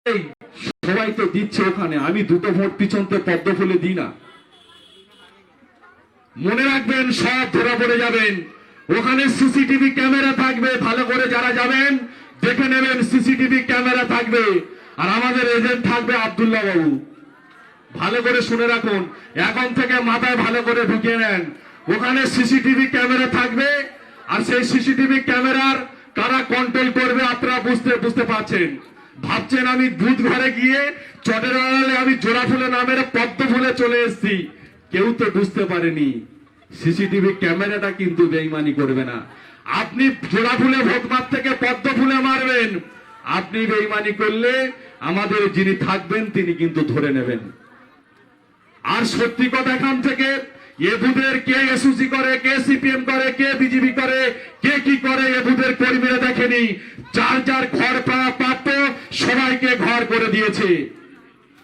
সবাই তো দিচ্ছে ওখানে, আমি দুটো ভোট পিছনতে পদ্ম ফুলে দিই না। মনে রাখবেন, সব ধরা পড়ে যাবেন। ওখানে সিসিটিভি ক্যামেরা থাকবে, ভালো করে যারা যাবেন দেখে নেবেন, সিসিটিভি ক্যামেরা থাকবে। আর আমাদের এজেন্ট থাকবে আব্দুল্লাহ বাবু, ভালো করে শুনে রাখুন, এখন থেকে মাথায় ভালো করে ঢুকিয়ে নেন। ওখানে সিসিটিভি ক্যামেরা থাকবে, আর সেই সিসিটিভি ক্যামেরার কারা কন্ট্রোল করবে আপনারা বুঝতে পারছেন। ভাবছেন আমি দুধ ঘরে গিয়ে চটের আড়ালে আমি জোড়া ফুলে নামের পদ্ম ফুলে চলে এসেছি, কেউ তো বুঝতে পারেনি। সিসিটিভি ক্যামেরাটা কিন্তু বেইমানি করবে না। আপনি জোড়া ফুলে ভোট মার থেকে পদ্ম ফুলে মারবেন, আপনি বেইমানি করলে আমাদের যিনি থাকবেন তিনি কিন্তু ধরে নেবেন। আর সত্যি কথা, এখান থেকে এ বুথের কে এসইউসি করে, কে সিপিএম করে, কে বিজেপি করে, কে কি করে, এ বুথের কর্মীরা দেখেনি। যার যার ঘর প্রাপ্য সবাইকে ঘর করে দিয়েছে।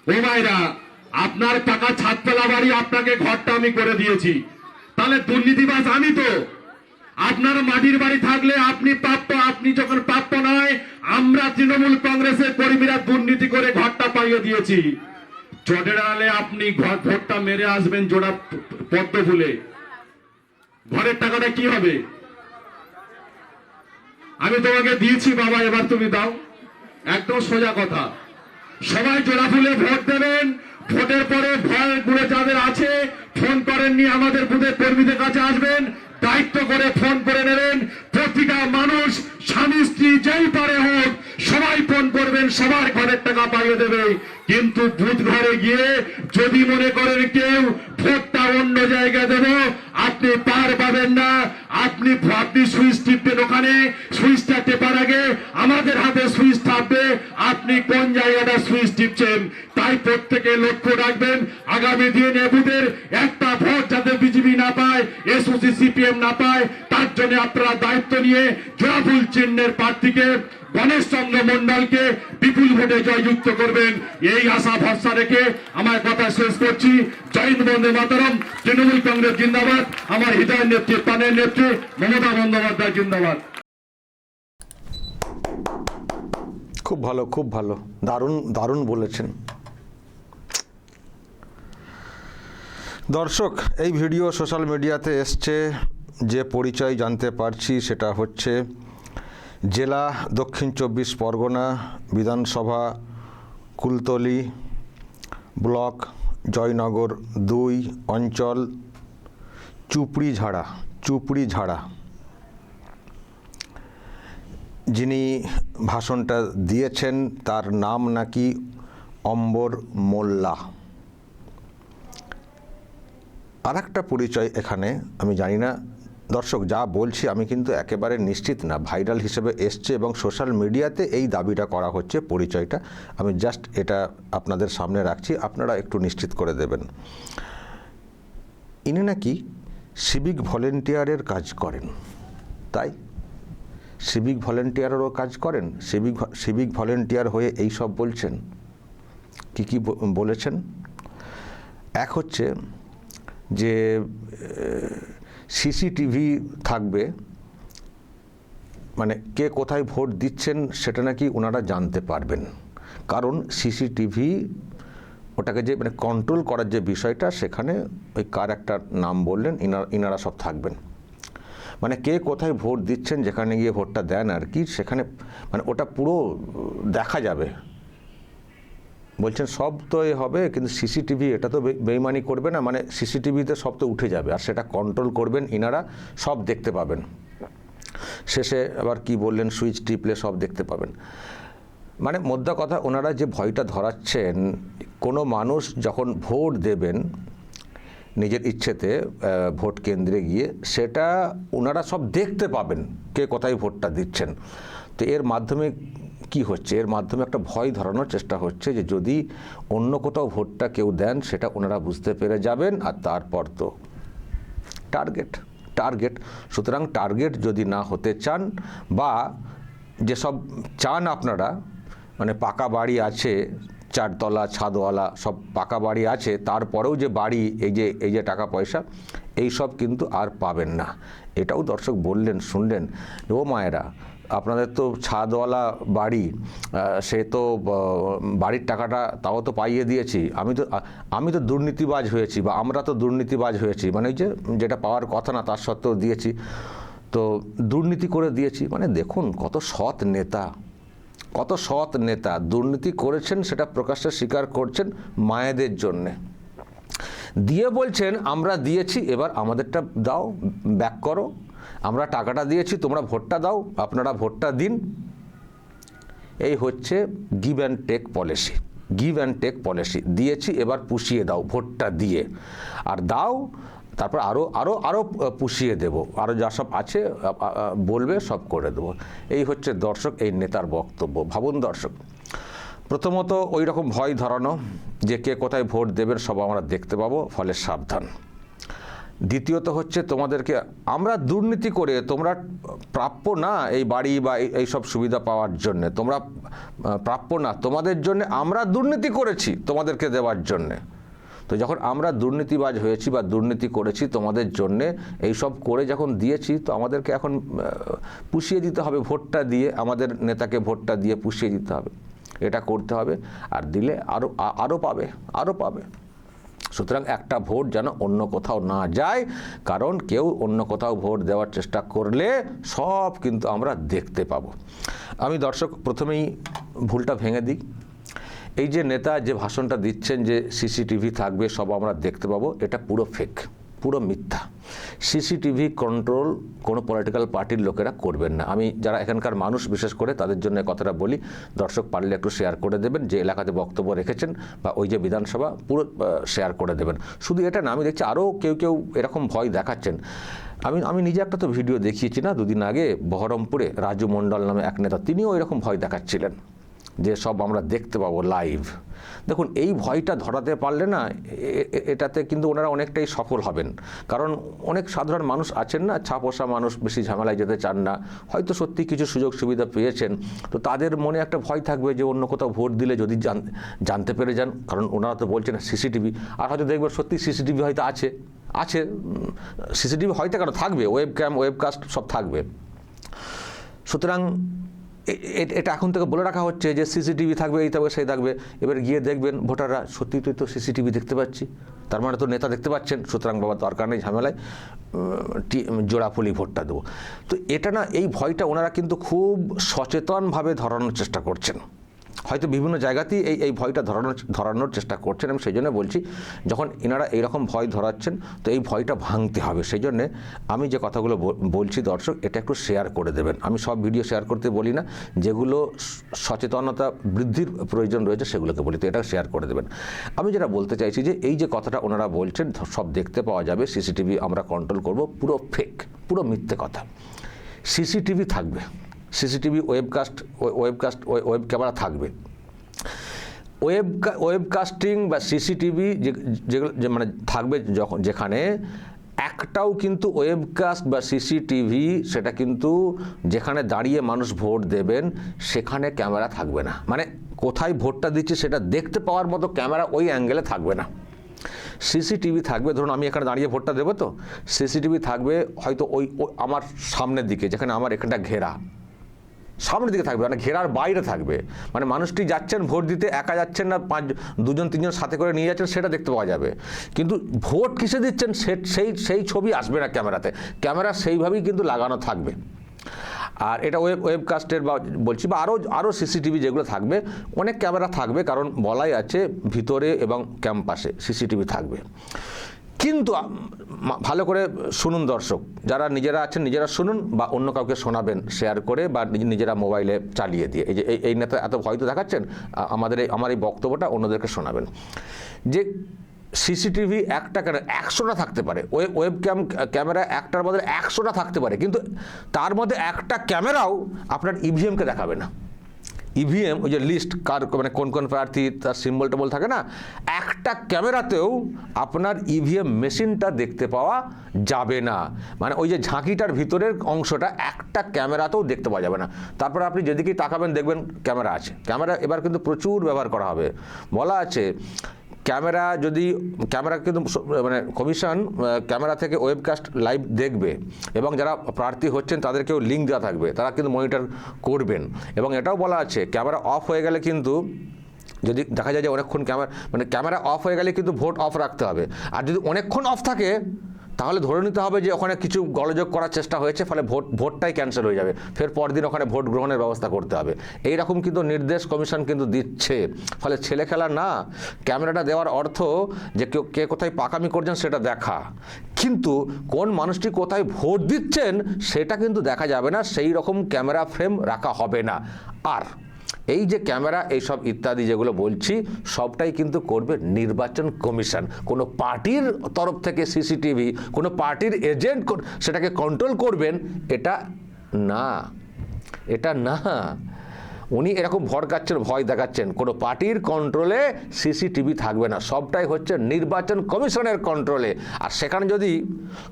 ও মায়েরা, আপনার টাকা ছাদতলা বাড়ি, আপনাকে ঘরটা আমি করে দিয়েছি, তাহলে দুর্নীতিবাজ আমি তো। আপনার মাটির বাড়ি থাকলে আপনি প্রাপ্য, আপনি যখন প্রাপ্য নয়, আমরা তৃণমূল কংগ্রেসের কর্মীরা দুর্নীতি করে ঘরটা পাইয়ে দিয়েছি। চটের আড়ালে আপনি ভোটটা মেরে আসবেন জোড়া পদ্ম ফুলে, ঘরের টাকাটা কি হবে? আমি তোমাকে দিয়েছি বাবা, এবার তুমি দাও। একদম সোজা কথা। সবাই জোড়া ফুলে ভোট দেবেন। ভোটের পরে ভয় গুলো যাদের আছে, ফোন করেননি, আমাদের বুথের কর্মীদের কাছে আসবেন, দায়িত্ব করে ফোন করে নেবেন। প্রতিটা মানুষ, স্বামী স্ত্রী যেই পারে হোক, সবাই ফোন করবেন, সবার ঘরের টাকা পাইয়ে দেবে। কিন্তু বুথ ঘরে গিয়ে যদি মনে করেন কেউ ভোটটা অন্য জায়গায় দেব, আপনি পার পাবেন না। আপনি সুইচ টিপবেন, ওখানে সুইচটা টেপার আগে আমাদের হাতে সুইচ থাকবে, আপনি কোন জায়গাটা সুইচ টিপছেন। তাই প্রত্যেকে লক্ষ্য রাখবেন, আগামী দিন এ বুথের একটা ভোট যাতে বিজেপি না পায়, এসওসি সিপিএম না পায়, তার জন্য আপনারা দায়িত্ব নিয়ে জোড়াফুল চিহ্নের প্রার্থীকে গণেশ চন্দ্র মন্ডলকে বিপুল ভোটে জয়যুক্ত করবেন, এই আশা ভরসা রেখে আমার কথা শেষ করছি। জয় হিন্দ, বন্দে মাতরম। তৃণমূল কংগ্রেস জিন্দাবাদ। আমার হৃদয় নেত্রী, প্রাণের নেত্রী মমতা বন্দ্যোপাধ্যায় জিন্দাবাদ। খুব ভালো, খুব ভালো, দারুণ দারুণ বলেছেন। দর্শক, এই ভিডিও সোশ্যাল মিডিয়াতে এসছে, যে পরিচয় জানতে পারছি সেটা হচ্ছে জেলা দক্ষিণ 24 পরগনা, বিধানসভা কুলতলি, ব্লক জয়নগর 2, অঞ্চল চুপড়িঝাড়া। যিনি ভাষণটা দিয়েছেন তার নাম নাকি অম্বর মোল্লা। আর একটা পরিচয় এখানে আমি জানি না, দর্শক যা বলছি আমি কিন্তু একেবারে নিশ্চিত না, ভাইরাল হিসেবে এসছে এবং সোশ্যাল মিডিয়াতে এই দাবিটা করা হচ্ছে পরিচয়টা। আমি জাস্ট এটা আপনাদের সামনে রাখছি, আপনারা একটু নিশ্চিত করে দেবেন। ইনি নাকি সিভিক ভলেন্টিয়ারের কাজ করেন। তাই সিভিক ভলেন্টিয়ারেরও কাজ করেন, সিভিক ভলেন্টিয়ার হয়ে এই সব বলছেন। কি বলেছেন? এক হচ্ছে যে সিসিটিভি থাকবে, মানে কে কোথায় ভোট দিচ্ছেন সেটা নাকি ওনারা জানতে পারবেন, কারণ সিসিটিভি ওটাকে যে মানে কন্ট্রোল করার যে বিষয়টা, সেখানে ওই কার একটা নাম বললেন, ইনারা সব থাকবেন। মানে কে কোথায় ভোট দিচ্ছেন, যেখানে গিয়ে ভোটটা দেন আর কি, সেখানে মানে ওটা পুরো দেখা যাবে। বলছেন সব তো এ হবে, কিন্তু সিসিটিভি এটা তো বেইমানি করবে না, মানে সিসিটিভিতে সব তো উঠে যাবে, আর সেটা কন্ট্রোল করবেন ইনারা, সব দেখতে পাবেন। শেষে আবার কি বললেন, সুইচ টিপলে সব দেখতে পাবেন। মানে মোদ্দা কথা, ওনারা যে ভয়টা ধরাচ্ছেন, কোনো মানুষ যখন ভোট দেবেন নিজের ইচ্ছেতে ভোট কেন্দ্রে গিয়ে, সেটা ওনারা সব দেখতে পাবেন কে কোথায় ভোটটা দিচ্ছেন। তো এর মাধ্যমে কি হচ্ছে, এর মাধ্যমে একটা ভয় ধরানোর চেষ্টা হচ্ছে যে যদি অন্য কোথাও ভোটটা কেউ দেন সেটা ওনারা বুঝতে পেরে যাবেন, আর তারপর তো টার্গেট। সুতরাং টার্গেট যদি না হতে চান, বা যেসব চান আপনারা, মানে পাকা বাড়ি আছে, 4 তলা ছাদওয়ালা সব পাকা বাড়ি আছে, তারপরেও যে বাড়ি এই যে টাকা পয়সা, এই সব কিন্তু আর পাবেন না। এটাও দর্শক বললেন, শুনলেন। ও মায়েরা, আপনাদের তো ছাদওয়ালা বাড়ি, সে তো বাড়ির টাকাটা তাও তো পাইয়ে দিয়েছি, আমি তো দুর্নীতিবাজ হয়েছি, বা আমরা তো দুর্নীতিবাজ হয়েছি, মানে ওই যে যেটা পাওয়ার কথা না তার সত্ত্বেও দিয়েছি, তো দুর্নীতি করে দিয়েছি। মানে দেখুন কত সৎ নেতা, কত সৎ নেতা, দুর্নীতি করেছেন সেটা প্রকাশ্যে স্বীকার করছেন মায়েদের জন্যে, দিয়ে বলছেন আমরা দিয়েছি এবার আমাদেরটা দাও, ব্যাক করো, আমরা টাকাটা দিয়েছি তোমরা ভোটটা দাও, আপনারা ভোটটা দিন। এই হচ্ছে give and take policy, give and take policy. দিয়েছি এবার পুষিয়ে দাও ভোটটা দিয়ে, আর দাও তারপর আরও আরও আরও পুষিয়ে দেব, আরও যা সব আছে বলবে সব করে দেবো। এই হচ্ছে দর্শক এই নেতার বক্তব্য। ভাবুন দর্শক, প্রথমত ওই রকম ভয় ধরানো যে কে কোথায় ভোট দেবেন সব আমরা দেখতে পাবো, ফলে সাবধান। দ্বিতীয়ত হচ্ছে তোমাদেরকে আমরা দুর্নীতি করে, তোমরা প্রাপ্য না এই বাড়ি বা এই সব সুবিধা পাওয়ার জন্যে, তোমরা প্রাপ্য না, তোমাদের জন্য আমরা দুর্নীতি করেছি তোমাদেরকে দেওয়ার জন্যে। তো যখন আমরা দুর্নীতিবাজ হয়েছি বা দুর্নীতি করেছি তোমাদের জন্যে, এইসব করে যখন দিয়েছি, তো আমাদেরকে এখন পুষিয়ে দিতে হবে ভোটটা দিয়ে, আমাদের নেতাকে ভোটটা দিয়ে পুষিয়ে দিতে হবে, এটা করতে হবে। আর দিলে আরও পাবে, আরও পাবে। সুতরাং একটা ভোট যেন অন্য কোথাও না যায়, কারণ কেউ অন্য কোথাও ভোট দেওয়ার চেষ্টা করলে সব কিন্তু আমরা দেখতে পাবো। আমি দর্শক প্রথমেই ভুলটা ভেঙে দিই। এই যে নেতা যে ভাষণটা দিচ্ছেন যে সিসিটিভি থাকবে সব আমরা দেখতে পাবো, এটা পুরো ফেক, পুরো মিথ্যা। সিসিটিভি কন্ট্রোল কোনো পলিটিক্যাল পার্টির লোকেরা করবেন না। আমি যারা এখানকার মানুষ বিশেষ করে তাদের জন্য কথাটা বলি, দর্শক পারলে একটু শেয়ার করে দেবেন, যে এলাকাতে বক্তব্য রেখেছেন বা ওই যে বিধানসভা পুরো শেয়ার করে দেবেন। শুধু এটা না, আমি দেখছি আরও কেউ এরকম ভয় দেখাচ্ছেন। আমি নিজে একটা তো ভিডিও দেখিয়েছি না দুদিন আগে, বহরমপুরে রাজু মণ্ডল নামে এক নেতা, তিনিও এরকম ভয় দেখাচ্ছিলেন যে সব আমরা দেখতে পাবো লাইভ। দেখুন এই ভয়টা ধরাতে পারলে না, এটাতে কিন্তু ওনারা অনেকটাই সফল হবেন। কারণ অনেক সাধারণ মানুষ আছেন না, ছাপোষা মানুষ, বেশি ঝামেলায় যেতে চান না, হয়তো সত্যি কিছু সুযোগ সুবিধা পেয়েছেন, তো তাদের মনে একটা ভয় থাকবে যে অন্য কোথাও ভোট দিলে যদি জানতে পেরে যান, কারণ ওনারা তো বলছেন সিসিটিভি, আর হয়তো দেখবেন সত্যি সিসিটিভি হয়তো আছে, সিসিটিভি হয়তো কেন থাকবে, ওয়েবক্যাম ওয়েবকাস্ট সব থাকবে। সুতরাং এটা এখন থেকে বলে রাখা হচ্ছে যে সিসিটিভি থাকবে, এই থাকবে সেই থাকবে। এবার গিয়ে দেখবেন ভোটাররা সত্যি তো সিসিটিভি দেখতে পাচ্ছি, তার মানে তো নেতা দেখতে পাচ্ছেন, সুতরাং বাবা দরকার নেই ঝামেলায়, জোড়াফুলি ভোটটা দেবো। তো এটা না, এই ভয়টা ওনারা কিন্তু খুব সচেতনভাবে ধরানোর চেষ্টা করছেন, হয়তো বিভিন্ন জায়গাতেই এই ভয়টা ধরানোর চেষ্টা করছেন। আমি সেই জন্য বলছি, যখন এনারা এইরকম ভয় ধরাচ্ছেন তো এই ভয়টা ভাঙতে হবে। সেই জন্যে আমি যে কথাগুলো বলছি দর্শক, এটা একটু শেয়ার করে দেবেন। আমি সব ভিডিও শেয়ার করতে বলি না, যেগুলো সচেতনতা বৃদ্ধির প্রয়োজন রয়েছে সেগুলোকে বলি, তো এটা শেয়ার করে দেবেন। আমি যেটা বলতে চাইছি যে এই যে কথাটা ওনারা বলছেন সব দেখতে পাওয়া যাবে, সিসিটিভি আমরা কন্ট্রোল করব, পুরো ফেক, পুরো মিথ্যে কথা। সিসিটিভি থাকবে, সিসিটিভি ওয়েব ক্যামেরা থাকবে। ওয়েবকাস্টিং বা সিসিটিভি যেগুলো মানে থাকবে, যেখানে একটাও কিন্তু ওয়েবকাস্ট বা সিসিটিভি, সেটা কিন্তু যেখানে দাঁড়িয়ে মানুষ ভোট দেবেন সেখানে ক্যামেরা থাকবে না, মানে কোথায় ভোটটা দিচ্ছে সেটা দেখতে পাওয়ার মতো ক্যামেরা ওই অ্যাঙ্গেলে থাকবে না। সিসিটিভি থাকবে, ধরুন আমি এখানে দাঁড়িয়ে ভোটটা দেবো, তো সিসিটিভি থাকবে হয়তো ওই আমার সামনের দিকে, যেখানে আমার এখানটা ঘেরা, সামনের দিকে থাকবে, মানে ঘেরার বাইরে থাকবে, মানে মানুষটি যাচ্ছেন ভোট দিতে, একা যাচ্ছেন না, দুজন তিনজন সাথে করে নিয়ে যাচ্ছেন, সেটা দেখতে পাওয়া যাবে। কিন্তু ভোট কিসে দিচ্ছেন সেই ছবি আসবে না ক্যামেরাতে, ক্যামেরা সেইভাবেই কিন্তু লাগানো থাকবে। আর এটা ওয়েবকাস্টের বা বলছি বা আরও সিসিটিভি যেগুলো থাকবে, অনেক ক্যামেরা থাকবে, কারণ বলাই আছে ভিতরে এবং ক্যাম্পাসে সিসিটিভি থাকবে। কিন্তু ভালো করে শুনুন দর্শক, যারা নিজেরা আছেন নিজেরা শুনুন, বা অন্য কাউকে শোনাবেন শেয়ার করে বা নিজেরা মোবাইলে চালিয়ে দিয়ে। এই যে এই নেতা এত ভয় তো দেখাচ্ছেন, আমার এই বক্তব্যটা অন্যদেরকে শোনাবেন যে সিসিটিভি একটা কেন 100টা থাকতে পারে, ওয়েব ক্যামেরা একটার বদলে 100টা থাকতে পারে, কিন্তু তার মধ্যে একটা ক্যামেরাও আপনার ইভিএমকে দেখাবে না। ইভিএম ওই যে লিস্ট কার মানে কোন প্রার্থী তার সিম্বল টেবল থাকে না, একটা ক্যামেরাতেও আপনার ইভিএম মেশিনটা দেখতে পাওয়া যাবে না, মানে ওই যে ঝাঁকিটার ভিতরের অংশটা একটা ক্যামেরাতেও দেখতে পাওয়া যাবে না। তারপরে আপনি যেদিকেই তাকাবেন দেখবেন ক্যামেরা আছে। ক্যামেরা এবার কিন্তু প্রচুর ব্যবহার করা হবে, বলা আছে ক্যামেরা কিন্তু মানে কমিশন ক্যামেরা থেকে ওয়েবকাস্ট লাইভ দেখবে এবং যারা প্রার্থী হচ্ছেন তাদেরকেও লিঙ্ক দেওয়া থাকবে, তারা কিন্তু মনিটর করবেন। এবং এটাও বলা আছে ক্যামেরা অফ হয়ে গেলে কিন্তু, যদি দেখা যায় যে অনেকক্ষণ ক্যামেরা অফ হয়ে গেলে কিন্তু ভোট অফ রাখতে হবে। আর যদি অনেকক্ষণ অফ থাকে তাহলে ধরে নিতে হবে যে ওখানে কিছু গোলযোগ করার চেষ্টা হয়েছে, ফলে ভোটটাই ক্যান্সেল হয়ে যাবে, ফের পরদিন ওখানে ভোট গ্রহণের ব্যবস্থা করতে হবে। এই রকম কিন্তু নির্দেশ কমিশন কিন্তু দিচ্ছে। ফলে ছেলে খেলা না, ক্যামেরাটা দেওয়ার অর্থ যে কে কোথায় পাকামি করছেন সেটা দেখা, কিন্তু কোন মানুষটি কোথায় ভোট দিচ্ছেন সেটা কিন্তু দেখা যাবে না, সেই রকম ক্যামেরা ফ্রেম রাখা হবে না। আর এই যে ক্যামেরা এইসব ইত্যাদি যেগুলো বলছি সবটাই কিন্তু করবে নির্বাচন কমিশন। কোনো পার্টির তরফ থেকে সিসিটিভি, কোনো পার্টির এজেন্ট সেটাকে কন্ট্রোল করবেন এটা না। উনি এরকম ভয় দেখাচ্ছেন, কোনো পার্টির কন্ট্রোলে সিসিটিভি থাকবে না, সবটাই হচ্ছে নির্বাচন কমিশনের কন্ট্রোলে। আর সেখানে যদি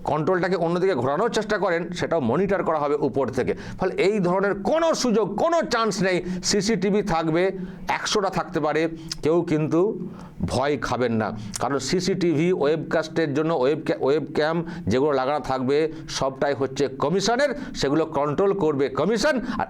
কন্ট্রোলটাকে অন্যদিকে ঘোরানোর চেষ্টা করেন সেটাও মনিটর করা হবে উপর থেকে। ফলে এই ধরনের কোনো সুযোগ, কোনো চান্স নেই। সিসিটিভি থাকবে, 100টা থাকতে পারে, কেউ কিন্তু ভয় খাবেন না। কারণ সিসিটিভি ওয়েবকাস্টের জন্য ওয়েব ক্যাম যেগুলো লাগানো থাকবে সবটাই হচ্ছে কমিশনের, সেগুলো কন্ট্রোল করবে কমিশন। আর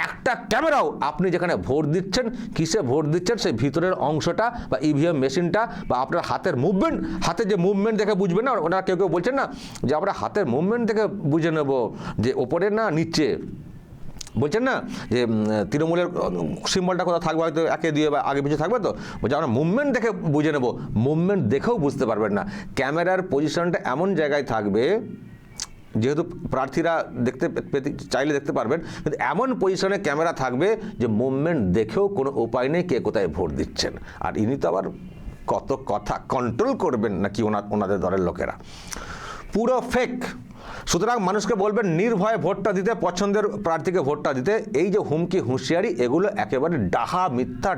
একটা ক্যামেরাও আপনি যেখানে ভোট দিচ্ছেন, কিসে ভোট দিচ্ছেন সেই ভিতরের অংশটা বা ইভিএম মেশিনটা বা আপনার হাতের মুভমেন্ট, হাতে যে মুভমেন্ট দেখে বুঝবেন না, ওনারা কেউ বলছেন না যে আমরা হাতের মুভমেন্ট দেখে বুঝে নেব যে ওপরে না নিচে, বলছেন না যে তৃণমূলের সিম্বলটা কোথাও থাকবে, হয়তো 1 2 বা আগে পিছিয়ে থাকবে, তো বলছে আমরা মুভমেন্ট দেখে বুঝে নেব। মুভমেন্ট দেখেও বুঝতে পারবেন না। ক্যামেরার পজিশনটা এমন জায়গায় থাকবে, যেহেতু প্রার্থীরা চাইলে দেখতে পারবেন, কিন্তু এমন পজিশনে ক্যামেরা থাকবে যে মুভমেন্ট দেখেও কোনো উপায় নেই কে কোথায় ভোট দিচ্ছেন। আর ইনি তো আবার কত কথা কন্ট্রোল করবেন নাকি ওনাদের দলের লোকেরা, পুরো ফেক। সুতরাং মানুষকে বলবেন নির্ভয়ে ভোটটা দিতে, পছন্দের প্রার্থীকে ভোটটা দিতে। এই যে হুমকি হুঁশিয়ারি, এগুলো একেবারে ডাহা মিথ্যা।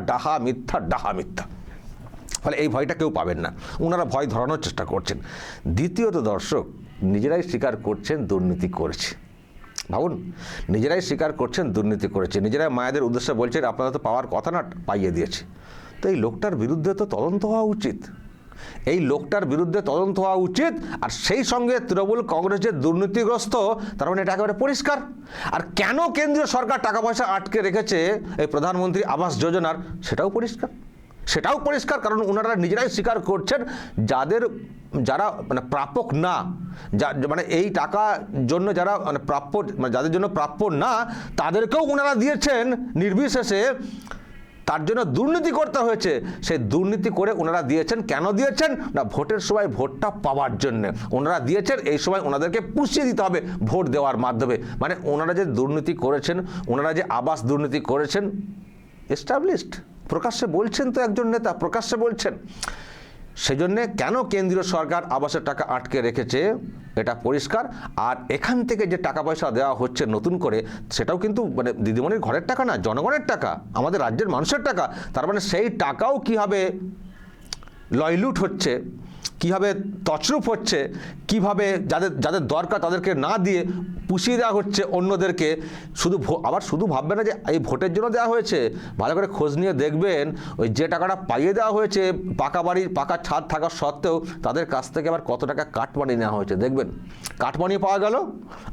ফলে এই ভয়টা কেউ পাবেন না, ওনারা ভয় ধরানোর চেষ্টা করছেন। দ্বিতীয়ত দর্শক, নিজেরাই স্বীকার করছেন দুর্নীতি করেছে। ভাবুন, নিজেরাই স্বীকার করছেন দুর্নীতি করেছে, নিজেরাই মায়েদের উদ্দেশ্যে বলছেন আপনারা তো পাওয়ার কথা না, পাইয়ে দিয়েছে। তো এই লোকটার বিরুদ্ধে তো তদন্ত হওয়া উচিত। আর সেই সঙ্গে তৃণমূল কংগ্রেস যে দুর্নীতিগ্রস্ত, তার মানে এটা একেবারে পরিষ্কার। আর কেন কেন্দ্রীয় সরকার টাকা পয়সা আটকে রেখেছে এই প্রধানমন্ত্রী আবাস যোজনার, সেটাও পরিষ্কার। কারণ ওনারা নিজেরাই স্বীকার করছেন যারা মানে প্রাপক না, মানে এই টাকা জন্য যারা মানে প্রাপ্য, মানে যাদের জন্য প্রাপ্য না, তাদেরকেও ওনারা দিয়েছেন নির্বিশেষে। তার জন্য দুর্নীতি করতে হয়েছে, সেই দুর্নীতি করে ওনারা দিয়েছেন। কেন দিয়েছেন না, ভোটের সময় ভোটটা পাওয়ার জন্য ওনারা দিয়েছেন। এই সময় ওনাদেরকে পুষিয়ে দিতে হবে ভোট দেওয়ার মাধ্যমে। মানে ওনারা যে দুর্নীতি করেছেন, ওনারা যে আবাস দুর্নীতি করেছেন, এস্টাবলিশড, প্রকাশ্যে বলছেন, তো একজন নেতা প্রকাশ্যে বলছেন। সেজন্যে কেন কেন্দ্রীয় সরকার আবাসের টাকা আটকে রেখেছে এটা পরিষ্কার। আর এখান থেকে যে টাকা পয়সা দেওয়া হচ্ছে নতুন করে, সেটাও কিন্তু মানে দিদিমণির ঘরের টাকা না, জনগণের টাকা, আমাদের রাজ্যের মানুষের টাকা। তার মানে সেই টাকাও কীভাবে লয়লুট হচ্ছে, কীভাবে তছরূপ হচ্ছে, কীভাবে যাদের দরকার তাদেরকে না দিয়ে পুষিয়ে দেওয়া হচ্ছে অন্যদেরকে। শুধু ভাববেন না যে এই ভোটের জন্য দেওয়া হয়েছে, ভালো করে খোঁজ নিয়ে দেখবেন ওই যে টাকাটা পাইয়ে দেওয়া হয়েছে পাকা বাড়ি পাকা ছাদ থাকা সত্ত্বেও তাদের কাছ থেকে আবার কত টাকা কাটমানি নেওয়া হয়েছে। দেখবেন কাটমানি পাওয়া গেল,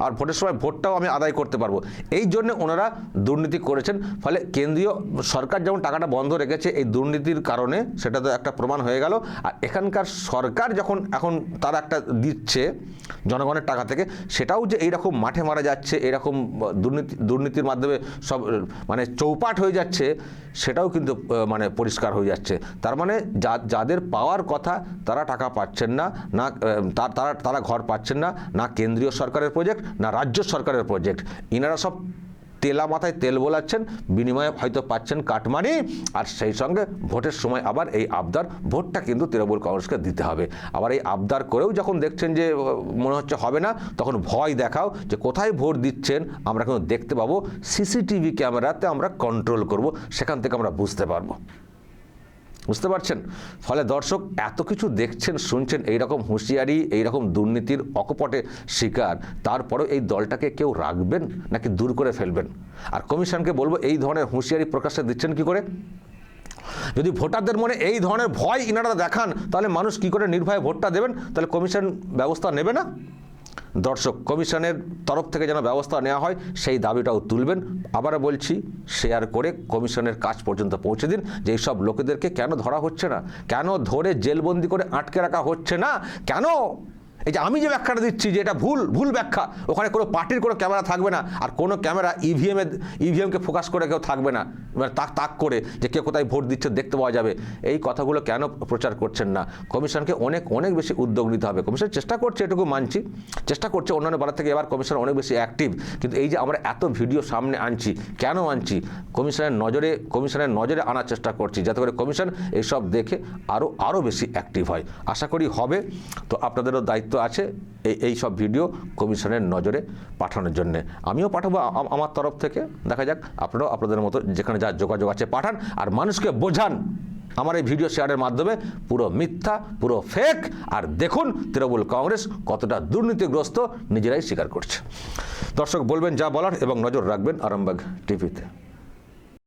আর ভোটের সময় ভোটটাও আমি আদায় করতে পারবো। এই জন্য ওনারা দুর্নীতি করেছেন। ফলে কেন্দ্রীয় সরকার যেমন টাকাটা বন্ধ রেখেছে এই দুর্নীতির কারণে, সেটা তো একটা প্রমাণ হয়ে গেল। আর এখানকার সরকার যখন এখন তারা একটা দিচ্ছে জনগণের টাকা থেকে, সেটাও যে এইরকম মাঠে মারা যাচ্ছে, এরকম দুর্নীতির মাধ্যমে সব মানে চৌপাট হয়ে যাচ্ছে, সেটাও কিন্তু মানে পরিষ্কার হয়ে যাচ্ছে। তার মানে যাদের পাওয়ার কথা তারা টাকা পাচ্ছেন না, তারা ঘর পাচ্ছেন না, না কেন্দ্রীয় সরকারের প্রজেক্ট না রাজ্য সরকারের প্রজেক্ট। ইনারা সব তেলা মাথায় তেল বোলাচ্ছেন, বিনিময়ে হয়তো পাচ্ছেন কাটমানি। আর সেই সঙ্গে ভোটের সময় আবার এই আবদার, ভোটটা কিন্তু তৃণমূল কংগ্রেসকে দিতে হবে। আবার এই আবদার করেও যখন দেখছেন যে মনে হচ্ছে হবে না, তখন ভয় দেখাও যে কোথায় ভোট দিচ্ছেন আমরা কিন্তু দেখতে পাবো, সিসিটিভি ক্যামেরাতে আমরা কন্ট্রোল করব, সেখান থেকে আমরা বুঝতে পারবো। বুঝতে পারছেন? ফলে দর্শক, এত কিছু দেখছেন শুনছেন, এইরকম হুঁশিয়ারি, এইরকম দুর্নীতির অকপটে শিকার, তারপরেও এই দলটাকে কেউ রাখবেন নাকি দূর করে ফেলবেন? আর কমিশনকে বলবো এই ধরনের হুঁশিয়ারি প্রকাশ্যে দিচ্ছেন কি করে? যদি ভোটারদের মনে এই ধরনের ভয় ইনারা দেখান তাহলে মানুষ কি করে নির্ভয়ে ভোটটা দেবেন? তাহলে কমিশন ব্যবস্থা নেবে না। দর্শক, কমিশনের তরফ থেকে যেন ব্যবস্থা নেওয়া হয় সেই দাবিটাও তুলবেন। আবারও বলছি, শেয়ার করে কমিশনের কাজ পর্যন্ত পৌঁছে দিন যে এইসব লোকেদেরকে কেন ধরা হচ্ছে না, কেন ধরে জেলবন্দি করে আটকে রাখা হচ্ছে না, কেন এই যে আমি যে ব্যাখ্যাটা দিচ্ছি যে এটা ভুল ব্যাখ্যা, ওখানে কোনো পার্টির কোনো ক্যামেরা থাকবে না, আর কোনো ক্যামেরা ইভিএমকে ফোকাস করে কেউ থাকবে না, মানে তাক করে যে কে কোথায় ভোট দিচ্ছে দেখতে পাওয়া যাবে। এই কথাগুলো কেন প্রচার করছেন না? কমিশনকে অনেক বেশি উদ্যোগ নিতে হবে। কমিশন চেষ্টা করছে, এটুকু মানছি, চেষ্টা করছে অন্যান্য বেলা থেকে, এবার কমিশন অনেক বেশি অ্যাক্টিভ। কিন্তু এই যে আমরা এত ভিডিও সামনে আনছি, কেন আনছি? কমিশনের নজরে আনার চেষ্টা করছি, যাতে করে কমিশন এইসব দেখে আরও বেশি অ্যাক্টিভ হয়। আশা করি হবে। তো আপনাদেরও দায়িত্ব আছে এই সব ভিডিও কমিশনের নজরে পাঠানোর জন্য। আমিও পাঠাবো আমার তরফ থেকে, দেখা যাক। আপনারাও আপনাদের মতো যেখানে যা যোগাযোগ আছে পাঠান, আর মানুষকে বোঝান আমার এই ভিডিও শেয়ারের মাধ্যমে পুরো মিথ্যা, পুরো ফেক। আর দেখুন তৃণমূল কংগ্রেস কতটা দুর্নীতিগ্রস্ত নিজেরাই স্বীকার করছে। দর্শক, বলবেন যা বলার এবং নজর রাখবেন আরামবাগ টিভিতে।